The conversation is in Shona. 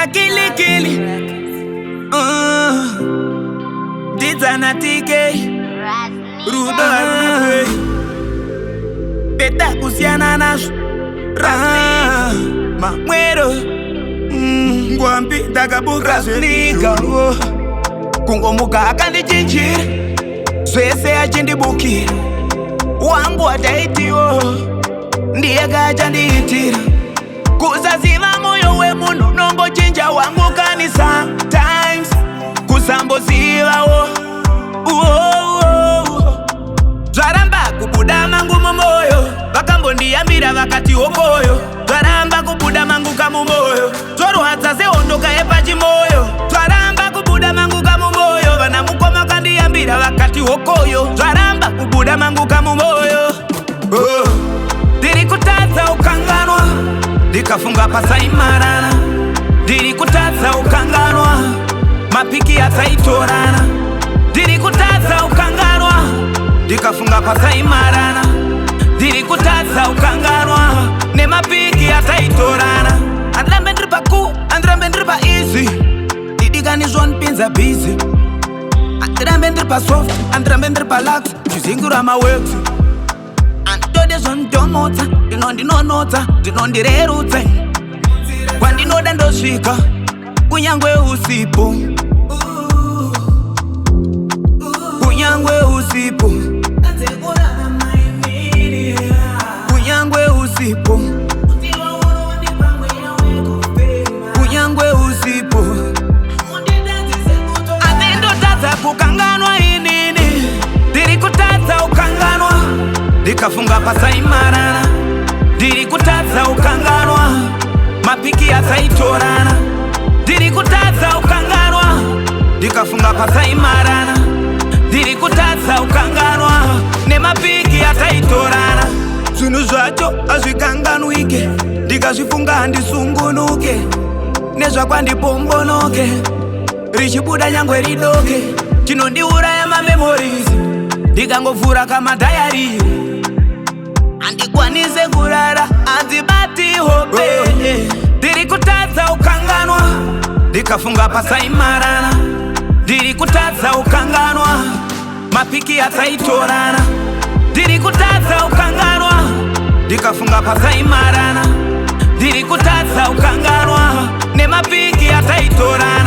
Mr. Kilikili Dizana TK Rudo Beta kusiana nasho Mamwero Ngwambi Dagabuka Snika Kungomuka akandi chinchira Swese achindibukira Wangu ataitiwo Ndiye gacha ndiitira Kusaziva moyo we mundu nongo chinja wangu kani sometimes Kusamboziva Zwaramba kubuda mangu mumoyo Vakambo ndiyambira vakati okoyo Zwaramba kubuda mangu kamumoyo Zoro hatase ondoka epa chimoyo Zwaramba kubuda mangu kamumoyo Vana mukoma kandiyambira vakati okoyo Zwaramba kubuda mangu kamumoyo Diri kutaza ukanganwa Dikafunga pasaimarana Diri kutaza ukanganwa Mapiki ataitorana Diri kutaza ukanganwa Dikafunga pasaimarana Diri kutaza ukanganwa Ne mapiki ataitorana Andrambe ndripa ku, andrambe ndripa easy Didikani zon pinza busy Andrambe ndripa soft, andrambe ndripa lax Chuzingura ma works Antode zon donota, dinondi nonota Dinondi rerute Kwandinoda ndoshika Kunyangwe usipo Kunyangwe usipo Kunyangwe usipo Kunyangwe usipo Atendo tata kukanganwa inini Diri kutata ukanganwa Dikafunga pasaimarana Diri kutata ukanganwa Mapiki ataitorana Diri kutata ukanganwa Dikafunga pasaimarana Diri kutata ukanganwa Ne mapiki ataitorana Zunu zwacho azvikanganwike Ndikazvifunga handisungunuke Nezvakwa ndipombonoke Richibuda nyangwe ridoke Chinondiuraya mamemories Ndikangovhura kama diary Andikwanise kurara Andibati hope Diri kutadza ukanganwa Ndikafunga pasaimarana Diri kutadza ukanganwa Mapiki ataitorana Diri kutadza ukanganwa Ndikafunga pasaimarana Diri kutadza ukanganwa Ne mapiki ataitorana